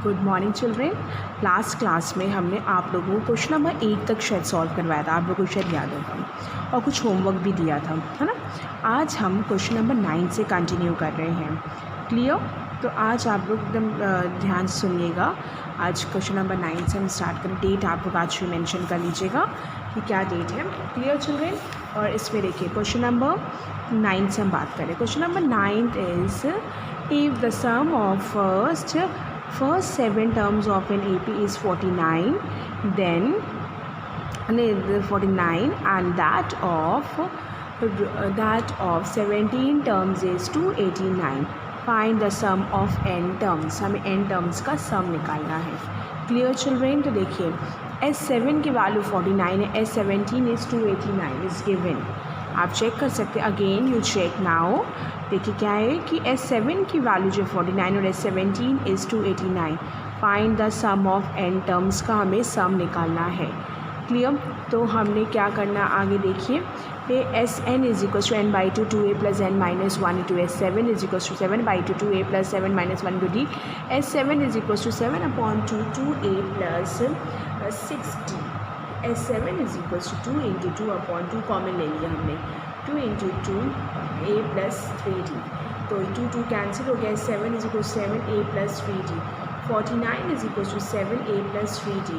Good morning children. Last class में हमने आप लोगों को क्वेश्चन नंबर 8 तक शायद सॉल्व करवाया था, आप लोगों को शायद याद होगा, और कुछ होमवर्क भी दिया था, है ना। आज हम क्वेश्चन नंबर 9 से कंटिन्यू कर रहे हैं। क्लियर? तो आज आप लोग एकदम ध्यान से सुनिएगा। आज क्वेश्चन नंबर 9 से हम स्टार्ट करें। डेट आप लोग आज भी मेंशन कर लीजिएगा कि क्या डेट है। Clear children? और इसमें देखिए क्वेश्चन नंबर 9 से हम बात करें। Question number 9 is if the sum of first 7 terms of an AP is 49, then 49 and that of 17 terms is 289. Find the sum of n terms. हमें n terms का sum निकालना है। Clear children? तो देखिए S7 की वैल्यू 49 है, S17 is 289 is given. आप चेक कर सकते हैं। Again you check now. देखिए क्या है कि S7 की वैल्यू जो 49 और S17 is 289। Find the sum of n terms का हमें सम निकालना है। क्लियर? तो हमने क्या करना आगे देखिए। Sn is equal to n by two 2a plus n minus 1 into S7 is equal to 7 by two 2a plus 7 minus 1 into d। S7 is equal to 7 upon 2a plus 6d। S7 is equal to 2 into 2 upon 2 common ले लिया हमने, 2 into 2a plus 3d। तो 2 cancel हो गया। 7 is equal to 7a plus 3d। 49 is equal to 7a plus 3d।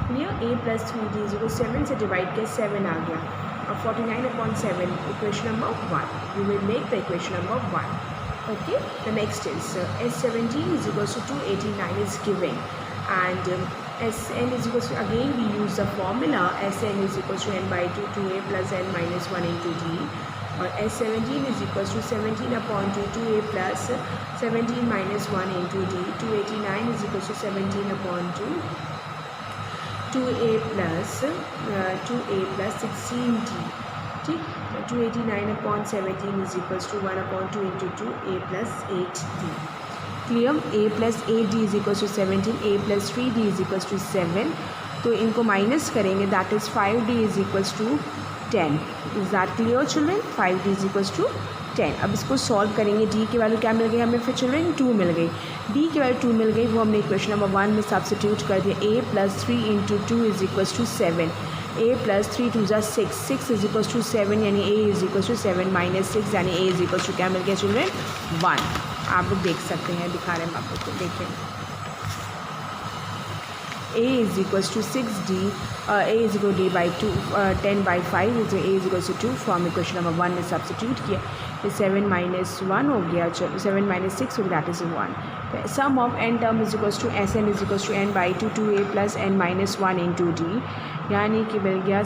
Clear? a plus 3d is equal 7 से divide किया 7 आ गया। अब 49 अपॉन 7 equation number 1। You will make the equation number 1। Okay, the next is S17 is equal to 289 is given and Sn is equal to, again we use the formula Sn is equal to n by 2 2a plus n minus 1 into d, और S17 is equal to 17 upon 2 2a plus 17 minus 1 into d। 289 is equal to 17 upon 2 2a plus 16d। ठीक, 289 upon 17 is equal to 1 upon 2 into 2a plus 8d। Clear? a plus 8d is equal to 17, a plus 3d is equal to 7। तो इनको minus करेंगे, that is 5d is equal to 10। Is that clear children? 5d is equal to 10। अब इसको solve करेंगे। d की value क्या मिल गई हमें फिर चिल्ड्रेन? 2 मिल गई। d की वैल्यू 2 मिल गई, वो हमने इक्वेशन नंबर 1 में सब्स्टिट्यूट कर दिया। a plus 3 into 2 is equal to 7। a plus 3 2 ज़ा 6, 6 इज इक्वल टू 7, यानी a is equal to 7 minus 6, यानी a इज इक्वल टू क्या मिल गया चिल्ड्रेन? 1। आप लोग देख सकते हैं, दिखा रहे हैं आप लोग को, देखें। a is equal to 6d, a is equal d by 2 10 by 5 is a is equal to 2 from equation number 1 में सब्स्टिट्यूट किया। तो 7 माइनस 1 हो गया, 7 माइनस 6 हो गया, that is 1। Sum of n term is equal to Sn is equal to n by 2 2a plus n minus 1 into d, यानी कि मिल गया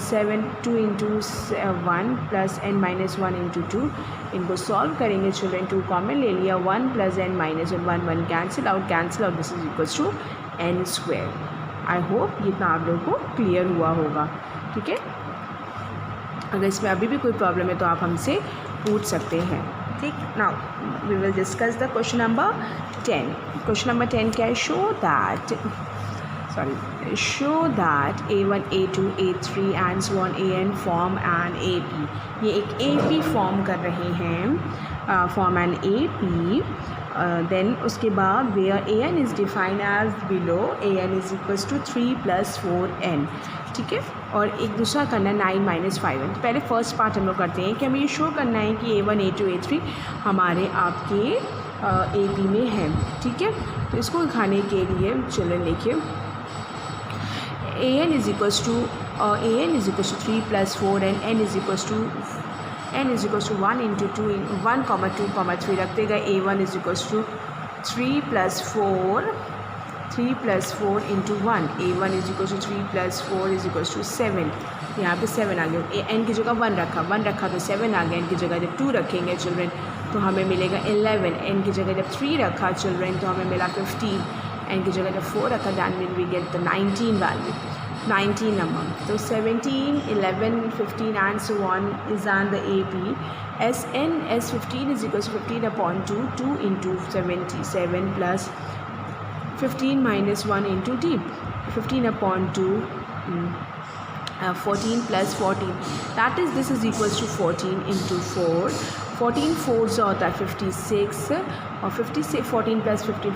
2 into 1 plus n minus 1 into 2। इनको सॉल्व करेंगे चिल्ड्रेन। 2 कॉमन ले लिया, 1 plus n minus 1 cancel out, this is equal to n square. I hope ये इतना आप लोगों को क्लियर हुआ होगा। ठीक है, अगर इसमें अभी भी कोई प्रॉब्लम है तो आप हमसे पूछ सकते हैं। ठीक, now we will discuss the question number 10। Question number 10 क्या है? show that a1 a2 a3 and so on an form an AP। ये एक AP फॉर्म कर रहे हैं, फॉर्म एन AP। देन उसके बाद where an is defined as below, an is equals to 3 plus 4n। ठीक है, और एक दूसरा करना है 9 माइनस 5n। तो पहले फर्स्ट पार्ट हम लोग करते हैं कि हमें ये शो करना है कि a1 a2 a3 हमारे आपके AP में है। ठीक है, तो इसको दिखाने के लिए चलो देखिए, an is equals to 3 plus 4 and n is equals to 1 into 2 in 1 comma 2 comma 3 रखते गए। a1 is equals to 3 plus 4 into 1, a1 is equals to 3 plus 4 is equals to 7। यहाँ पे 7 आ गया। n की जगह 1 रखा तो 7 आ गया। n की जगह जब 2 रखेंगे चिल्ड्रेन तो हमें मिलेगा 11। n की जगह जब 3 रखा चिल्ड्रेन तो हमें मिला 15। n की जगह जब 4 रखा then we get the 19 value, 19 number. तो 17 11 15 and so on is on the AP। S15 is equal to 15 upon 2 into 77 plus 15 minus 1 into d। 15 upon 2 14 plus 14, that is this is equals to 14 into 4, 14 4 से होता है 56 और 56 14 plus 50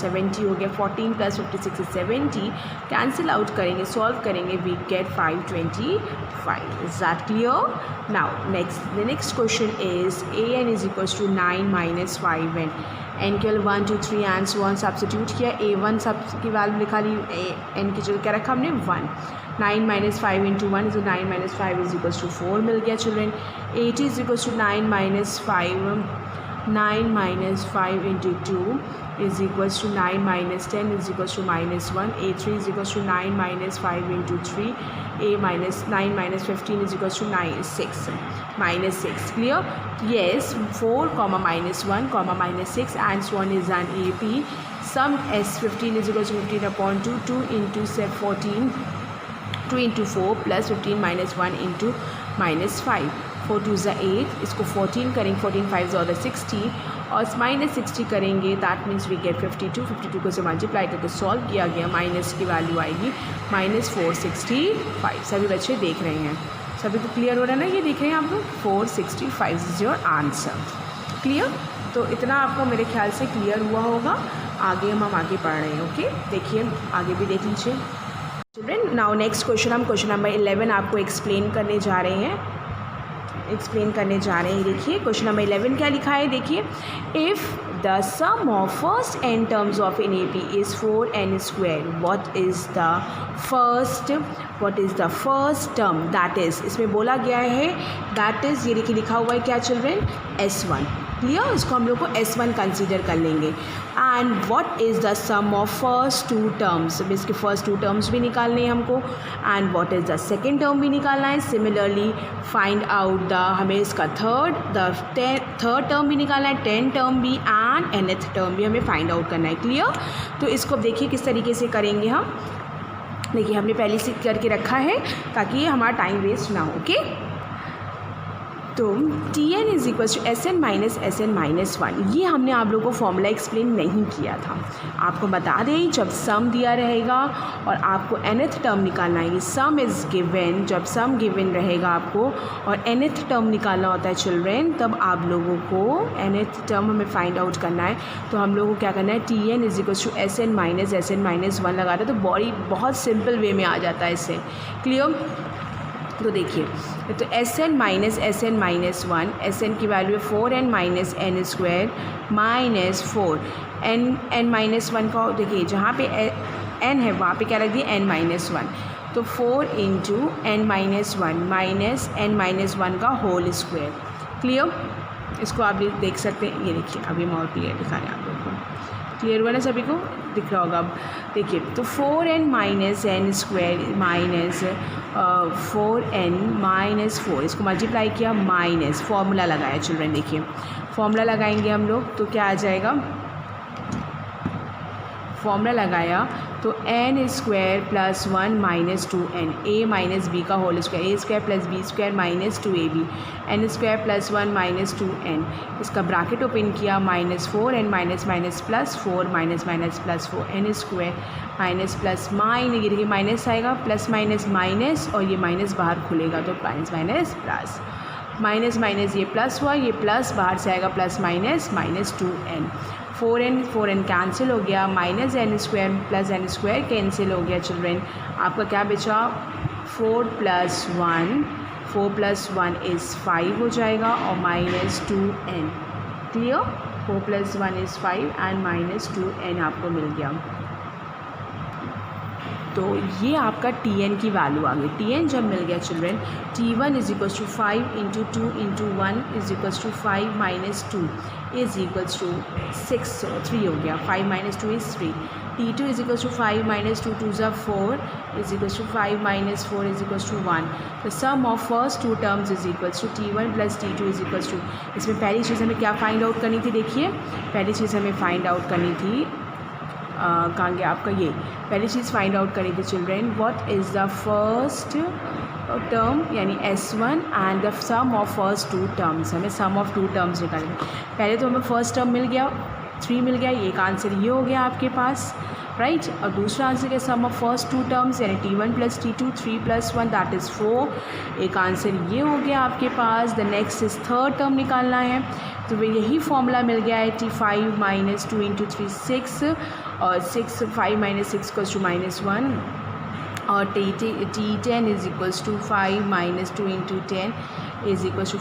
70 हो गया। 14 plus 56 is 70, cancel out करेंगे, solve करेंगे, we get 525. Is that clear? Now the next question is an is equals to 9 minus 5n. n के 1 2 3 and so on substitute किया, a1 सब की वैल्यू निकाली, n की जगह क्या रखा हमने 1. 9 minus 5 into 1 is 9 minus 5 is equals to 4 मिल गया children. 80 is equals to 9 minus 5, 9 minus 5 into 2 is equals to 9 minus 10 is equals to minus 1. A3 is equals to 9 minus 5 into 3. A minus 9 minus 15 is equals to 6 minus 6. Clear? Yes, 4 comma minus 1 comma minus 6 and so on is an AP. Sum S15 is equals to 15 upon 2. 2 into 14, 2 into 4 plus 15 minus 1 into minus 5. 4 2 is 8. इसको 14 करेंगे, 14 5 ज़्यादा 60 और minus 60 करेंगे, that means we get 52. 52 को से multiply करके solve किया गया, माइनस की वैल्यू आएगी माइनस 465. सभी बच्चे देख रहे हैं, सभी को क्लियर हो रहा है ना? ये देख रहे हैं आप लोग, 465 इज़ योर आंसर. क्लियर? तो इतना आपको मेरे ख्याल से क्लियर हुआ होगा. आगे हम आगे पढ़ रहे हैं. ओके, देखिए आगे भी देख लीजिए चिल्ड्रेन. नाउ नेक्स्ट क्वेश्चन, हम क्वेश्चन नंबर 11 आपको एक्सप्लेन करने जा रहे हैं. देखिए क्वेश्चन नंबर 11 क्या लिखा है, देखिए. If the sum of first n terms of an AP is 4n square, what is the first term, that is, इसमें बोला गया है दैट इज़, ये देखिए लिखा हुआ है क्या चिल्ड्रेन, S1. क्लियर? इसको हम लोग को S1 कंसीडर कर लेंगे. And what is the sum of first 2 terms, इसके फर्स्ट 2 टर्म्स भी निकालने हैं हमको. And what is the second term भी निकालना है. सिमिलरली फाइंड आउट हमें इसका थर्ड टर्म भी निकालना है, 10 टर्म भी एंड nth टर्म भी हमें फाइंड आउट करना है. क्लियर? तो इसको देखिए किस तरीके से करेंगे हम. देखिए हमने पहले से करके रखा है ताकि हमारा टाइम वेस्ट ना हो. ओके, तो Tn is equals to Sn minus Sn minus 1. ये हमने आप लोगों को फॉर्मूला एक्सप्लेन नहीं किया था. आपको बता दें, जब सम दिया रहेगा और आपको nth टर्म निकालना है, सम इज़ गिवन, जब सम गिवन रहेगा आपको और nth टर्म निकालना होता है चिल्ड्रेन, तब आप लोगों को nth टर्म हमें फाइंड आउट करना है. तो हम लोगों को क्या करना है, Tn is equals to Sn minus 1 लगाता है, तो बॉडी बहुत सिंपल वे में आ जाता है इससे. क्लियर? तो देखिए, तो Sn माइनस 1, Sn की वैल्यू है 4n minus n square minus 4 n minus 1 का, देखिए जहाँ पे n है वहाँ पे क्या रख दिए, n माइनस 1. तो 4 into n minus 1 minus n minus 1 का होल स्क्वायर. क्लियर? इसको आप देख सकते हैं, ये देखिए अभी हम और क्लियर दिखा रहे हैं आप लोगों को. क्लियर हुआ ना सभी को? दिख रहा होगा अब. देखिए तो 4n minus n square minus 4n minus 4, इसको मल्टीप्लाई किया, माइनस फॉर्मूला लगाया चिल्ड्रन. देखिए फॉर्मूला लगाएंगे हम लोग तो क्या आ जाएगा, फॉर्मूला लगाया तो n square plus 1 minus 2n, a minus b का whole square, a square plus b square minus 2ab, n square plus 1 minus 2n, इसका ब्रैकेट ओपन किया, minus 4n minus minus plus 4 minus minus plus 4 n square minus plus minus, ये देखिए minus आएगा, plus minus minus और ये minus बाहर खुलेगा तो minus minus plus, minus minus ये प्लस हुआ, ये प्लस बाहर से आएगा plus minus minus 2n. 4n cancel हो गया, minus n square plus n square cancel हो गया चिल्ड्रेन. आपका क्या बचा, 4 प्लस 1 इज़ 5 हो जाएगा और minus 2n. Clear? 4 plus 1 is 5 and minus 2n आपको मिल गया. तो ये आपका Tn की वैल्यू आ गई. Tn जब मिल गया children, T1 is equals to 5 into 2 into 1 is equals to 5 minus 2 is equals to 6, 3 हो गया, 5 minus 2 is 3. T2 is equals to 5 minus 2 2 ज़ा 4 is equals to 5 minus 4 is equals to 1. The sum of first 2 terms is equals to T1 plus T2 is equals to. इसमें पहली चीज़ हमें क्या find out करनी थी, देखिए पहली चीज़ हमें फाइंड आउट करनी थी, कहाँ गया आपका, ये पहली चीज़ फाइंड आउट करी थी children, what is the first term यानी S1 and the sum of first 2 terms. हमें सम ऑफ 2 टर्म्स निकालेंगे. पहले तो हमें फर्स्ट टर्म मिल गया, 3 मिल गया, ये का आंसर ये हो गया आपके पास. राइट। और दूसरा आंसर है सम ऑफ फर्स्ट टू टर्म्स यानी T1 + T2 3 + 1 दैट इज़ 4। एक आंसर ये हो गया आपके पास। The next is third term निकालना है, तो वह यही फॉर्मूला मिल गया है T5 - 2 × 3 6 और 6 5 - 6 = -1 और T10 = 5 - 2 × 10 =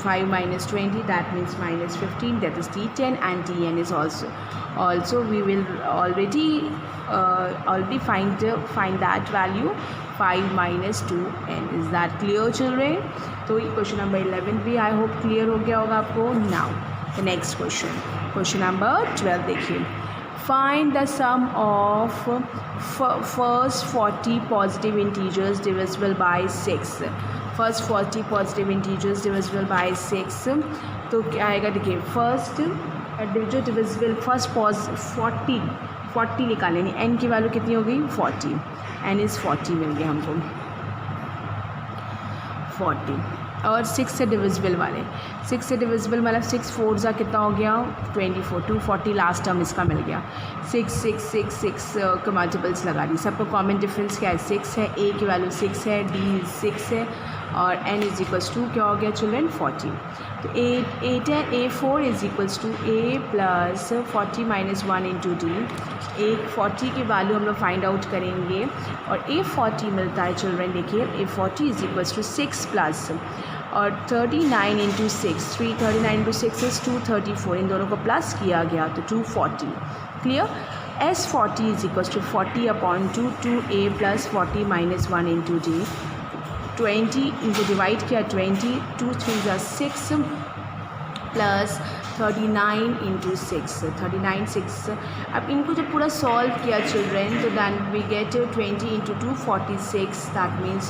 5 - 20 that means -15 that is T10 and Tn is also we will already find that value 5 - 2n is that clear children। तो ये क्वेश्चन नंबर 11 भी आई होप क्लियर हो गया होगा आपको। Now the next question number 12 देखिए। Find the sum of first 40 positive integers divisible by 6। First 40 positive integers divisible by 6, तो क्या आएगा देखिए। फर्स्ट जो डिविजिबल फर्स्ट 40 निकालेंगे। n की वैल्यू कितनी हो गई 40, n इज़ 40 मिल गया हमको 40। और 6 से डिविजिबल वाले 6 से डिविजिबल मतलब 6 4 ज़ा कितना हो गया 24, 240 लास्ट टर्म इसका मिल गया। 6 6 6 6 के मल्टीपल्स लगा दी। सबको कॉमन डिफरेंस क्या है 6 है, a की वैल्यू 6 है, d 6 है और n = 2 क्या हो गया चिल्ड्रन 40। तो A4 = a + 40 - 1 × d। एक 40 की वैल्यू हम लोग फाइंड आउट करेंगे और A40 मिलता है चिल्ड्रन। देखिए A40 = 6 प्लस और 39 × 6 339 × 6 is 234, इन दोनों को प्लस किया गया तो 240। क्लियर। S40 = 40/2 2a + 40 - 1 × d। 20 इनको डिवाइड किया 20 2 3 = 6 प्लस 39 × 6 39 6। अब इनको जब पूरा सॉल्व किया चिल्ड्रन तो then we get 20 × 2 46 that means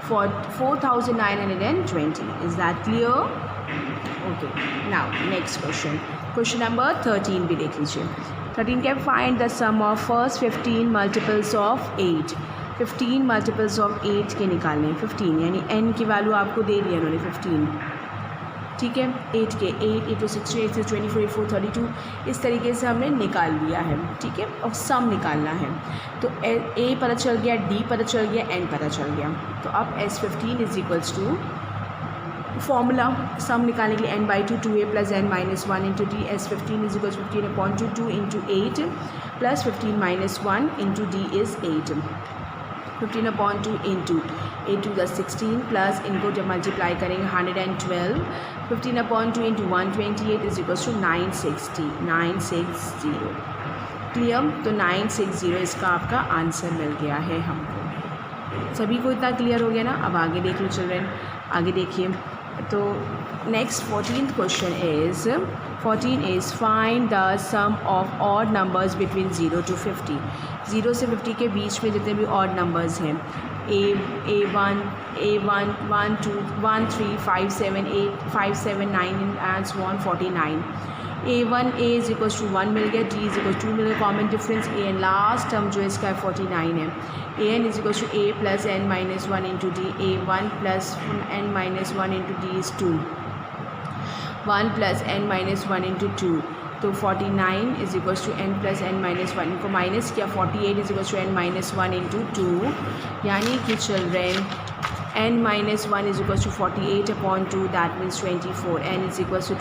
4920। Is that clear? Okay now next question number 13 भी देख लीजिए। 13 क्या find the sum of first 15 multiples of 8। 15 multiples of 8 के निकालने 15 यानी n की वैल्यू आपको दे दिया उन्होंने 15। ठीक है 8 के 8 × 16 8 × 24 8 4 32 इस तरीके से हमने निकाल लिया है। ठीक है और सम निकालना है तो a पता चल गया, d पता चल गया, n पता चल गया। तो अब S15 = फॉर्मूला सम निकालने के लिए n/2 2a + n - 1 × d। S15 = 15/2 2 × 8 + 15 - 1 × d is 8। 15/2 × 8 to the 16 plus इनको जब मल्टीप्लाई करेंगे 112 15/2 × 128 = 960। क्लियर। तो 960 इसका आपका आंसर मिल गया है हमको। सभी को इतना क्लियर हो गया ना। अब आगे देख लो चिल्ड्रन, आगे देखिए। तो next 14th question is find the sum of odd numbers between 0 to 50। 0 से 50 के बीच में जितने भी ऑड नंबर्स हैं A1 1 2 1 3 5 7 8 5 7 9 and so on 49। A1 a = 1 मिल गया, d = 2 मिल गया, common difference a an last term जो इसका 49 है। an = a + n - 1 × d। a1 + n - 1 × d is 2। 1 + n - 1 × 2 तो 49 = n + n - 1 इनको माइनस किया 48 = n - 1 × 2 यानी कि children n - 1 = 48/2 that means 24। n =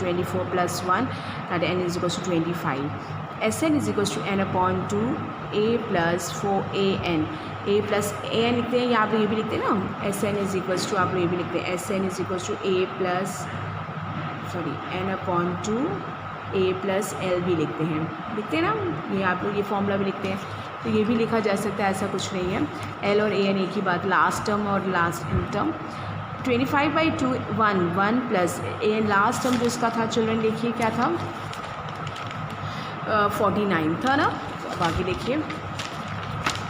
24 + 1 that n = 25। Sn = n/2 a + 4an a + an लिखते हैं, यहाँ पर ये भी लिखते हैं ना। Sn = आप ये भी लिखते हैं Sn = n/2 a + l भी लिखते हैं ना। ये आप लोग ये फॉर्मूला भी लिखते हैं तो ये भी लिखा जा सकता है, ऐसा कुछ नहीं है। l और an एक ही बात, लास्ट टर्म और last term. 25/2 1 plus an last term जो इसका था चिल्ड्रन देखिए क्या था 49 था ना। अब आगे देखिए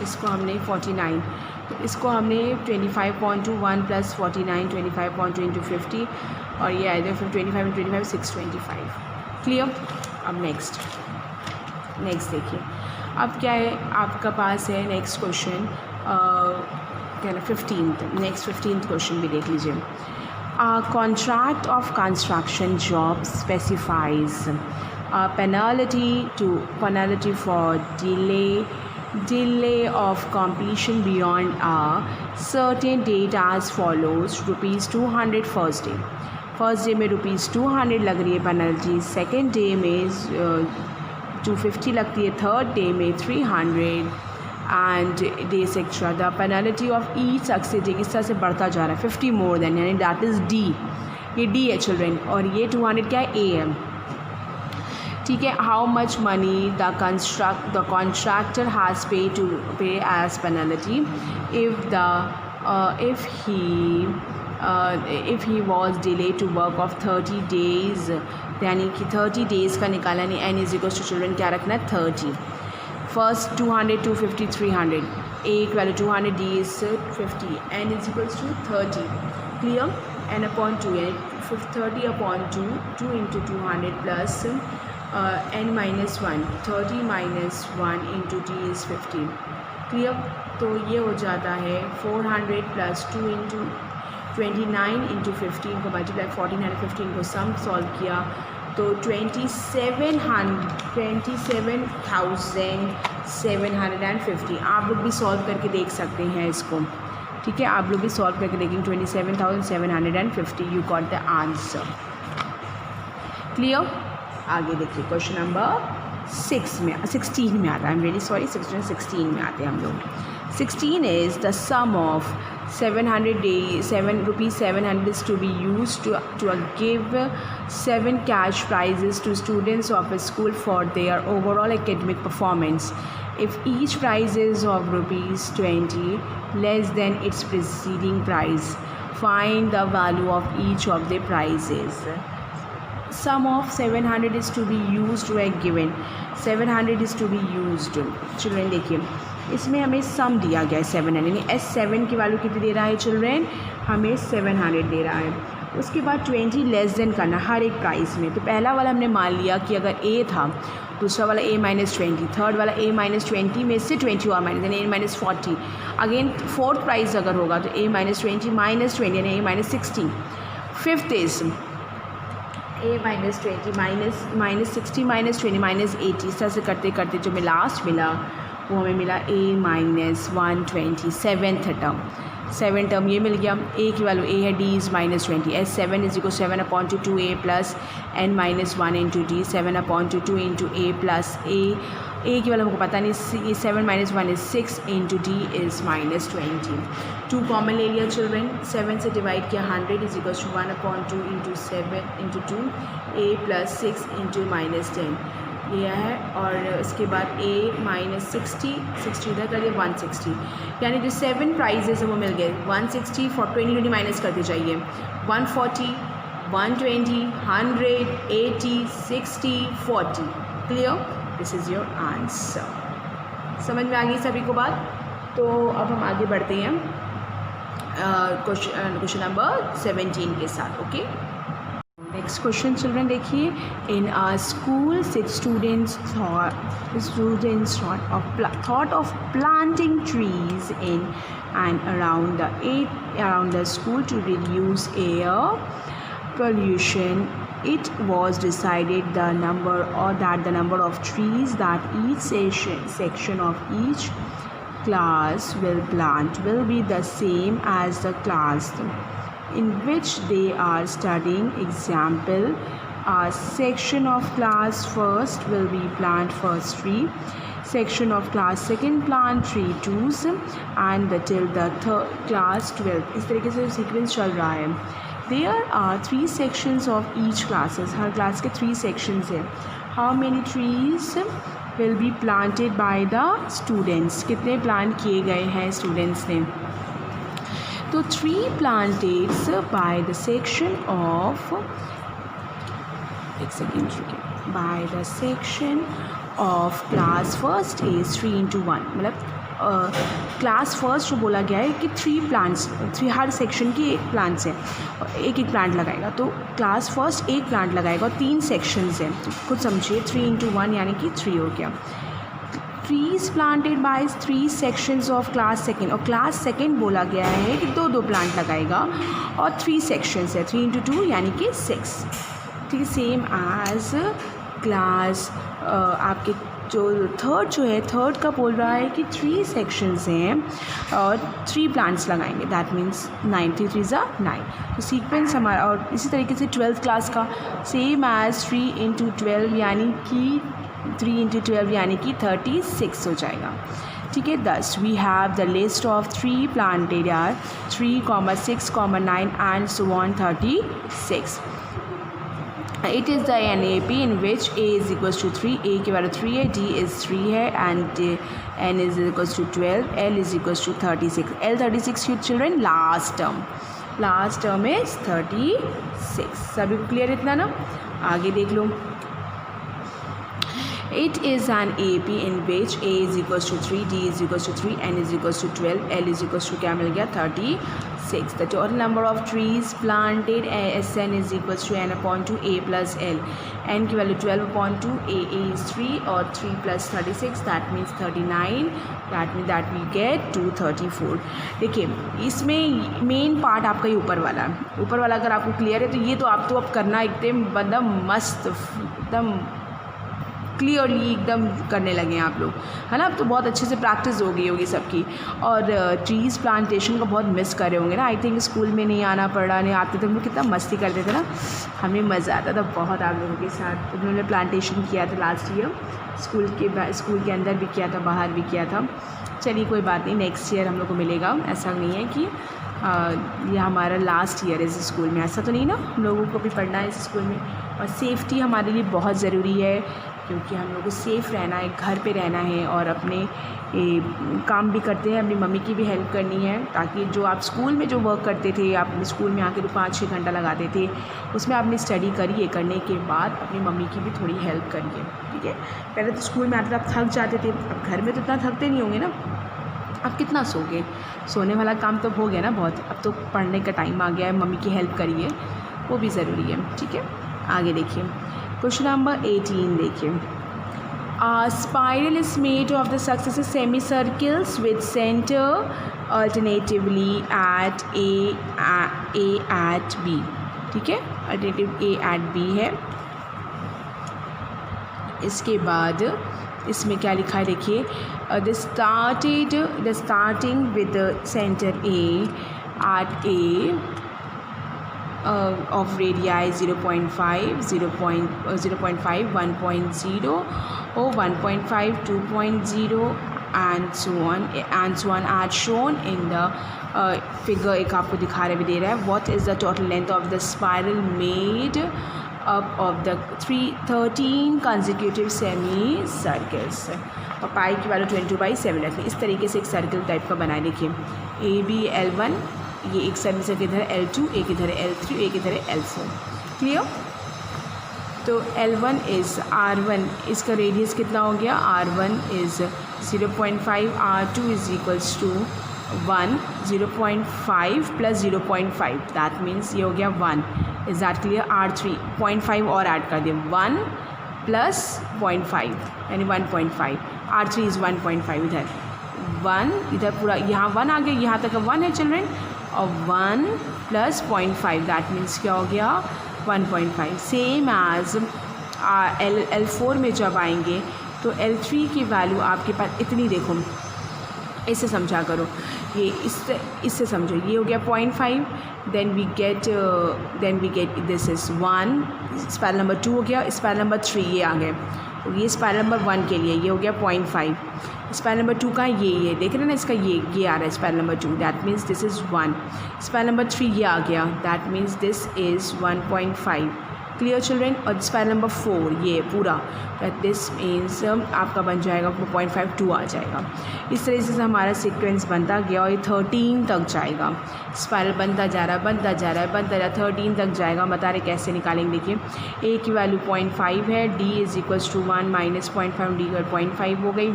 इसको हमने 49 तो इसको हमने 25/2 1 + 49 25/2 × 50 और ये आएगा फिर 25 × 25 625। क्लियर। अब नेक्स्ट देखिए अब क्या है आपका पास है नेक्स्ट क्वेश्चन क्या ना 15th क्वेश्चन भी देख लीजिए। Contract of construction job specifies penalty for delay delay of completion beyond a certain date as follows: ₹200 first day में ₹200 लग रही है पेनल्टी, सेकेंड डे में 250 लगती है, थर्ड डे में 300 and days extra. The penalty of each succeeding, इस तरह से बढ़ता जा रहा है, 50 मोर देन, यानी दैट इज़ डी। ये डी है चिल्ड्रेन, और ये 200 क्या है, ए है। ठीक है। How much money the contractor has pay as penalty if he was delayed to work of 30 days, यानी कि 30 डेज़ का निकाला, यानी n is equal to children क्या रखना है, 30। फर्स्ट 200, 250, 300, a की value 200, d is 50, n is equal to 30। Clear. n upon 2 यानी 30 upon 2, 2 into 200 plus n minus 1, 30 minus 1 into d is 50। Clear. तो ये हो जाता है 400 प्लस 2 इंटू 29 इंटू 15 को मल्टीप्लाई 1415 को सम सॉल्व किया तो 27,750। आप लोग भी सॉल्व करके देख सकते हैं इसको। ठीक है, आप लोग भी सॉल्व करके देखेंगे। 27,750 you got the answer. Clear. आगे देखिए क्वेश्चन नंबर 16 में आता है। आई एम रियली सॉरी, 16 में आते हैं हम लोग। 16 is the sum of 700 is to be used to give 7 cash prizes to students of a school for their overall academic performance. If each prize is of ₹20 less than its preceding prize, find the value of each of the prizes. Sum of 700 is to be used to a given 700 is to be used. Children देखिए इसमें हमें सम दिया गया है 700, यानी S7 की value कितनी दे रहा है चिल्ड्रेन, हमें 700 दे रहा है। उसके बाद 20 लेस देन करना हर एक प्राइस में। तो पहला वाला हमने मान लिया कि अगर A था, दूसरा वाला A-20, थर्ड वाला A-20 में से 20 और माइनस यानी A-40। अगेन फोर्थ प्राइस अगर होगा तो A-20 -20 यानी A-60। Fifth is A-20 -60 -20 -80। इस तरह से करते करते जो हमें लास्ट मिला वो हमें मिला A-120। सेवन टर्म ये मिल गया। A की वैल्यू A है, D is -20, S7 is equal 7/2 2A plus n-1 into D, 7/2 into A plus A की वैल्यू हमको पता नहीं, 7 - 1 is 6 into D is -20। 2 common ले लिया चिल्ड्रेन, 7 से डिवाइड किया 100 is equal to 1/2 into 7 into 2 A plus 6 into -10 ये है। और उसके बाद A-60 इधर कर दिया 160, यानी जो 7 प्राइजेस है वो मिल गए। 160 for 20 माइनस करते जाइए, 140 120 100 80 60 40। Clear, this is your answer. समझ में आ गई सभी को बात। तो अब हम आगे बढ़ते हैं क्वेश्चन नंबर 17 के साथ। ओके, नेक्स्ट क्वेश्चन चिल्ड्रन देखिए। इन आ school 6 students thought of planting trees in and around the school to reduce air pollution. It was decided that the number of trees that each section of each class will plant will be the same as the class in which they are studying. Example, a section of class first will be plant first tree, section of class second plant 3 twos and till the third class 12। इस तरीके से sequence चल रहा है। There are 3 sections of each classes, her class के 3 sections हैं। How many trees will be planted by the students? कितने plant किए गए हैं स्टूडेंट्स ने? तो 3 planted by the section of by the section of class first is 3 into 1। मतलब class first जो बोला गया है कि 3 प्लांट्स, 3 हर सेक्शन के 1 प्लांट्स हैं, एक प्लांट लगाएगा। तो क्लास फर्स्ट 1 प्लांट लगाएगा और 3 सेक्शंस हैं। तो खुद समझिए 3 into 1 यानी कि 3 हो गया। Trees planted by 3 sections of class second, और क्लास सेकेंड बोला गया है कि 2 प्लांट लगाएगा और 3 sections है, 3 into 2 यानी कि 6। ठीक है, सेम एज क्लास आपके जो थर्ड जो है, थर्ड का बोल रहा है कि 3 सेक्शंस हैं और 3 प्लांट्स लगाएंगे, दैट मीन्स 9, 3 3 ज़ा 9। तो सीक्वेंस हमारा, और इसी तरीके से 12th क्लास का सेम एज 3 × 12 यानी कि 3 × 12 यानी कि 36 हो जाएगा। ठीक है, thus we have the list of 3 planted are 3, 6, 9 and so on 36. It is the NAP in which A is equals to 3, A की वैल्यू 3 है, D is 3 है and N is equals to 12, L is equals to 36. L 36 children, last term is 36. सभी को clear इतना ना? आगे देख लो। It is an AP in which A is equals to 3, D is equals to 3, N is equals to 12, L is equals to क्या मिल गया 36. The total number of trees planted SN is equals to N upon 2 A plus L. N की value 12 upon 2, A is 3 और 3 plus 36 that means 39. that we get 234. देखिए इसमें main part आपका ये ऊपर वाला है। ऊपर वाला अगर आपको क्लियर है तो ये तो आप तो अब करना एकदम मस्त, एकदम क्लियरली एकदम करने लगे हैं आप लोग, है ना? अब तो बहुत अच्छे से प्रैक्टिस हो गई होगी सबकी। और ट्रीज़ प्लांटेशन का बहुत मिस कर रहे होंगे ना, आई थिंक स्कूल में नहीं आना पड़ा, नहीं आते थे हम लोग, कितना मस्ती करते थे ना, हमें मज़ा आता था बहुत आप लोगों के साथ। उन्होंने प्लांटेशन किया था लास्ट ईयर, स्कूल के अंदर भी किया था, बाहर भी किया था। चलिए कोई बात नहीं, नेक्स्ट ईयर हम लोग को मिलेगा। ऐसा नहीं है कि ये हमारा लास्ट ईयर है इस स्कूल में, ऐसा तो नहीं ना, हम लोगों को भी पढ़ना है इस स्कूल में। और सेफ्टी हमारे लिए बहुत ज़रूरी है क्योंकि हम लोग को सेफ़ रहना है, घर पे रहना है और अपने काम भी करते हैं, अपनी मम्मी की भी हेल्प करनी है, ताकि जो आप स्कूल में जो वर्क करते थे, आप स्कूल में आके तो 5-6 घंटा लगाते थे, उसमें आपने स्टडी करिए, करने के बाद अपनी मम्मी की भी थोड़ी हेल्प करिए। ठीक है, पहले तो स्कूल में आते थे आप थक जाते थे, अब घर में तो इतना थकते नहीं होंगे ना, अब कितना सोगे, सोने वाला काम तो हो गया ना बहुत, अब तो पढ़ने का टाइम आ गया है, मम्मी की हेल्प करिए, वो भी ज़रूरी है। ठीक है, आगे देखिए क्वेश्चन नंबर 18 देखिए। A spiral is made of the successive semicircles with center alternatively at A at B. ठीक है, अल्टरनेटिव A at B है। इसके बाद इसमें क्या लिखा है देखिए, the starting with the center A at A of radii 0.5, 0.5, 1.0 or 1.5, 2.0 and so on as shown in the figure। एक आपको दिखा रहे भी दे रहा है। What is the total length of the spiral made up of the 13 consecutive semicircles? और पाई की value 22/7 रखनी। इस तरीके से एक सर्कल टाइप का बनाए। देखिए AB L1, ये एक सेमी इधर है L2, एक इधर है L3, एक इधर है L4। क्लियर? तो L1 इज़ R1, इसका रेडियस कितना हो गया, R1 is 0.5, R2 is equals to 1, 0.5 plus 0.5 that means ये हो गया 1। Is that clear? R3 0.5 और ऐड कर दिए, 1 प्लस 0.5 यानी 1.5, R3 इज़ 1.5, इधर 1, इधर पूरा यहाँ 1 आ गया, यहाँ तक 1 है चिल्ड्रेन, और 1 प्लस 0.5 दैट मीन्स क्या हो गया 1.5। सेम एज L4 में जब आएंगे तो L3 की वैल्यू आपके पास इतनी, देखो इससे समझा करो, ये इससे समझो, ये हो गया 0.5, then we get this is 1, spiral number 2 हो गया, स्पाइरल नंबर 3 ये आ गए, तो ये स्पाइरल नंबर 1 के लिए ये हो गया 0.5, स्पाइरल नंबर 2 का ये देख रहे हैं ना, इसका ये आ रहा है spiral number 2, that means this is 1, spiral number 3 ये आ गया, that means this is 1.5। Clear children? और स्पाइरल नंबर 4 ये पूरा, दैट दिस मीन्स आपका बन जाएगा 0.52 आ जाएगा। इस तरह से हमारा सीक्वेंस बनता गया और ये 13 तक जाएगा, स्पाइरल बनता जा रहा है 13 तक जाएगा। बता रहे कैसे निकालेंगे, देखिए A की वैल्यू 0.5 है, D is equals to 1 minus 0.5, D का 0.5 हो गई।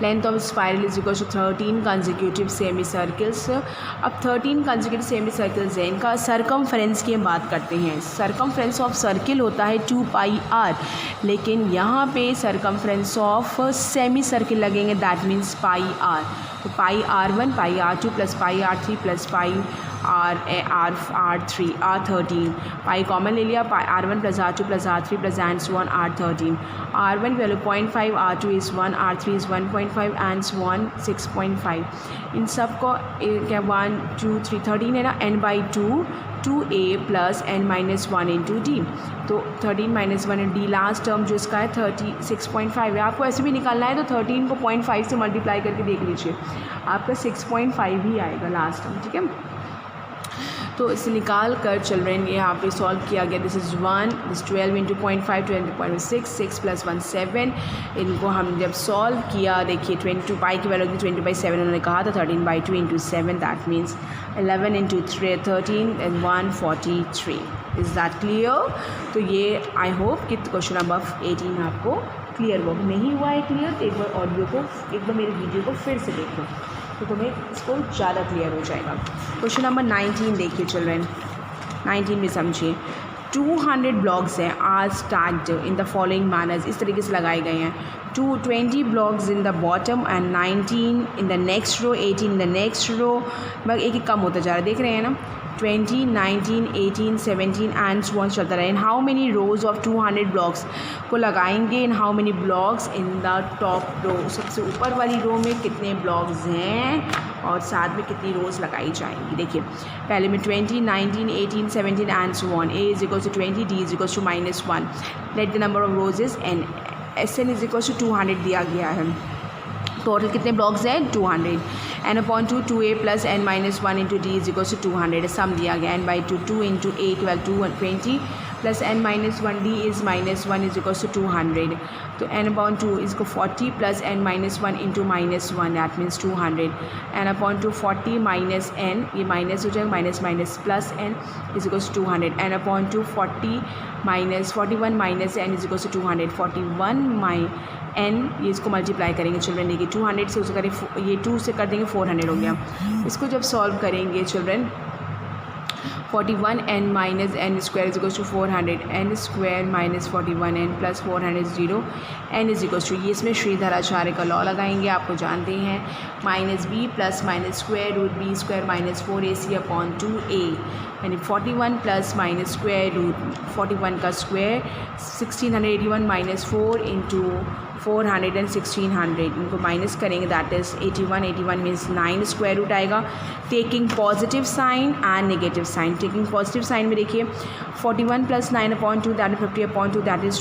Length of spiral is equal to 13 consecutive semi circles. अब 13 कंसेक्यूटिव सेमी सर्कल्स हैं, इनका सरकमफ्रेंस की हम बात करते हैं। सरकमफ्रेंस ऑफ सर्किल होता है 2πr, लेकिन यहाँ पे सरकमफ्रेंस ऑफ सेमी सर्किल लगेंगे, दैट मीन्स πr। तो πr1 πr2 plus πr3 plus R13 pi common ले लिया, पाई R1 plus R2 plus R3 plus and so on R13, R1 value 0.5, R2 is 1, R3 is 1.5 and so on 6.5। इन सब को क्या 1 2 3 13 है ना, n/2 2a plus n-1 into D. तो 13 - 1 D last term जो इसका है 36.5 है। आपको ऐसे भी निकालना है तो 13 को 0.5 से मल्टीप्लाई करके देख लीजिए, आपका 6.5 ही आएगा लास्ट टर्म, ठीक है। तो इसे निकाल कर चिल्ड्रेन यहाँ पे सॉल्व किया गया। This is 1, this 12 into 0.5 20.6, 6 + 1 7। इनको हम जब सॉल्व किया देखिए 22 पाई की वैल्यू 20/7 उन्होंने कहा था, 13/2 into 7 that means 11 into 3 13 and 143। Is that clear? तो ये आई होप कि क्वेश्चन नंबर 18 आपको क्लियर हुआ। नहीं हुआ है क्लियर तो एक बार ऑडियो को, एक बार मेरे वीडियो को फिर से देखो तो तुम्हें इसको ज़्यादा क्लियर हो जाएगा। क्वेश्चन नंबर 19 देखिए चिल्ड्रेन, 19 में समझिए। 200 ब्लॉक्स हैं are stacked in the following manners, इस तरीके से लगाए गए हैं। 20 blocks in the bottom and 19 in the next row, 18 in the next row. मगर एक एक कम होता जा रहा है, देख रहे हैं ना, 20 19 18 17 एंड सो ऑन चलता रहे। In how many rows of 200 blocks को लगाएंगे, in how many blocks in the top row, सबसे ऊपर वाली रो में कितने ब्लॉक्स हैं और साथ में कितनी रोज़ लगाई जाएंगी। देखिए पहले में 20 19 18 17 and so on. a is equal to 20, d is equal to -1। Let the number of rows n, SN is equal to 200 दिया गया है। टोटल कितने ब्लॉक्स हैं 200। n/2 2a plus n-1 into d is equal to 200 sum दिया गया। n/2 2 into a 220 plus n-1 d is -1 is equal to 200। तो n/2 is को 40 plus n-1 into -1 that means 200। n/2 40 minus n, ये minus हो जाएगा, minus plus n is equal to 200। n/2 40 minus 41 minus n is equal to 200। 41 n, ये इसको multiply करेंगे children, देखिए 200 से उसे करें, ये 2 से कर देंगे 400 हो गया। इसको जब सॉल्व करेंगे children 41 n minus n square is equal to 400, n square minus 41 n plus 400 0, n is equal to, ये इसमें श्रीधराचार्य का लॉ लगाएंगे, आपको जानते हैं, -b plus minus square root b square minus 4ac/2a, यानी 41 प्लस माइनस स्क्वायर रूट 41 का square 1681 minus 4 into 400 and 1600, इनको माइनस करेंगे that is 81 81 means 9 square root आएगा। Taking positive sign and negative sign, taking positive sign में देखिए 41 plus 9/2 that is 50/2 that is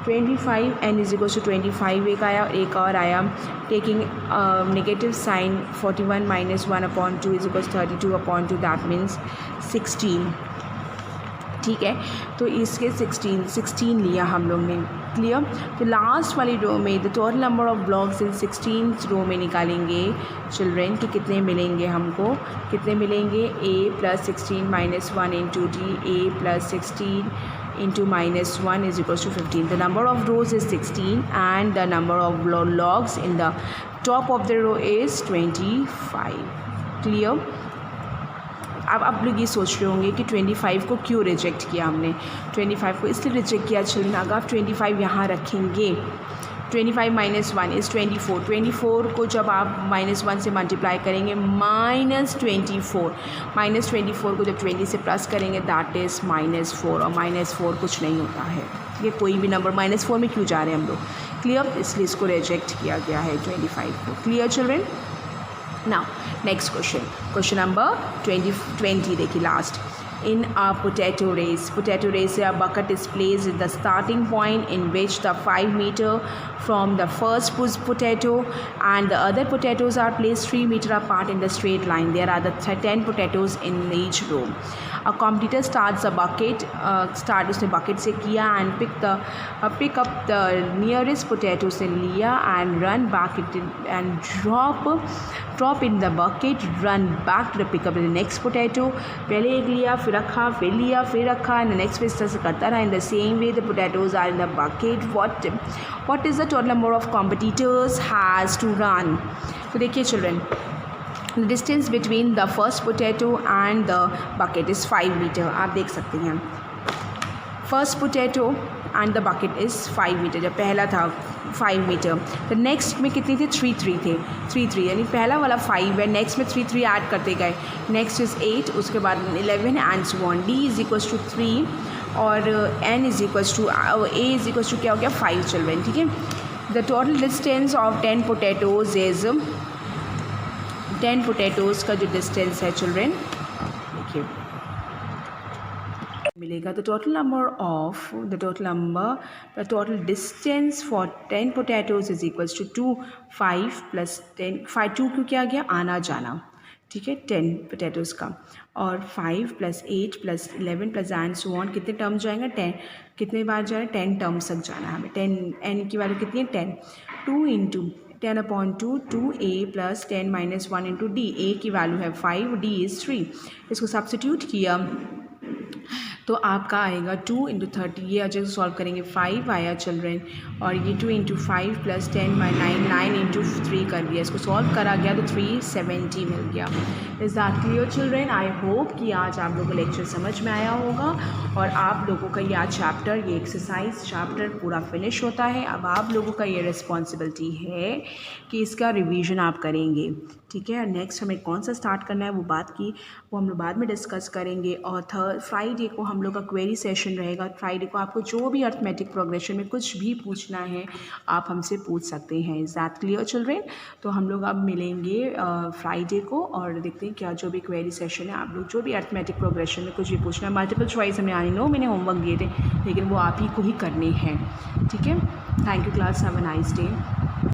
25 n is equal to 25 एक आया, एक और आया। Taking negative sign 41 minus 1/2 is equal to 32/2 that means 16, ठीक है। तो इसके 16 लिया हम लोग ने, क्लियर। तो लास्ट वाली रो में the total number of blocks इन 16 रो में निकालेंगे चिल्ड्रन कि कितने मिलेंगे हमको, कितने मिलेंगे a plus 16 minus 1 into d, a plus 16 into -1 is equal to 15। The number of rows is 16 and the number of logs in the top of the row is 25, clear. अब आप लोग ये सोच रहे होंगे कि 25 को क्यों रिजेक्ट किया हमने। 25 को इसलिए रिजेक्ट किया चिल्ड्रन, अगर आप 25 यहाँ रखेंगे, 25 माइनस 1 इज़ 24, 24 को जब आप -1 से मल्टीप्लाई करेंगे -24 को जब 20 से प्लस करेंगे दैट इज़ -4, और -4 कुछ नहीं होता है, ये कोई भी नंबर -4 में क्यों जा रहे हैं हम लोग, क्लियर। इसलिए इसको रिजेक्ट किया गया है 25 को, clear children. Now next question number 20 देखिए last. In a potato race a bucket is placed at the starting point in which the 5 meter from the first potato and the other potatoes are placed 3 meter apart in the straight line. There are the 10 potatoes in each row. A competitor starts a bucket, उसने bucket से किया and pick up the nearest potato से लिया and run back it and drop in the bucket, run back to the pick up the next potato. पहले एक लिया, फिर रखा, फिर लिया, फिर रखा, and the next phase से करता रहा। In the same way the potatoes are in the bucket. What is the total number of competitors has to run? तो देखिए children, the distance between the first potato and the bucket is 5 meter, आप देख सकते हैं। First potato and the bucket is 5 meter, जब पहला था 5 metre. तो नेक्स्ट में कितनी थे 3 थे 3 यानी पहला वाला 5 है, नेक्स्ट में 3 ऐड करते गए, नेक्स्ट इज़ 8, उसके बाद 11 and so on. D is equals to 3 और n is equals to a is equals to क्या हो गया 5 चिल्ड्रेन, ठीक है। The total distance of 10 potatoes is 10 potatoes का जो डिस्टेंस है चिल्ड्रेन देखिए मिलेगा the total distance for 10 potatoes is equals to 5 plus 10 5 2 क्यों क्या आ गया आना जाना, ठीक है 10 पोटैटोज़ का, और 5 plus 8 plus 11 plus and so on कितने टर्म्स जाएंगे 10, कितने बार जाना 10 टर्म्स तक जाना है हमें। 10 एन की वैल्यू कितनी है 10, 2 into 10/2 2a plus 10 minus 1 into D, A की वैल्यू है 5, डी इज़ 3, इसको सब्स्टिट्यूट किया तो आपका आएगा 2 इंटू 30, ये अजय सॉल्व करेंगे 5 आया चिल्ड्रेन, और ये 2 इंटू 5 प्लस 10 बाई 9 इंटू 3 कर दिया, इसको सॉल्व करा गया तो 370 मिल गया। Is that clear children? I hope कि आज आप लोगों को लेक्चर समझ में आया होगा और आप लोगों का ये चैप्टर, ये एक्सरसाइज चैप्टर पूरा फिनिश होता है। अब आप लोगों का ये रिस्पॉन्सिबिलिटी है कि इसका रिवीजन आप करेंगे, ठीक है। नेक्स्ट हमें कौन सा स्टार्ट करना है वो हम लोग बाद में डिस्कस करेंगे। और फ्राइडे को हम लोग का क्वेरी सेशन रहेगा। फ्राइडे को आपको जो भी अर्थमेटिक प्रोग्रेशन में कुछ भी पूछना है आप हमसे पूछ सकते हैं। Is that clear children? तो हम लोग अब मिलेंगे फ्राइडे को और देखते हैं क्या जो भी क्वेरी सेशन है, आप लोग जो भी अर्थमेटिक प्रोग्रेशन में कुछ भी पूछना है, मल्टीपल चॉइस हमें आनी नो, मैंने होमवर्क दिए थे लेकिन वो आप ही को ही करने हैं, ठीक है। Thank you class, have a nice day.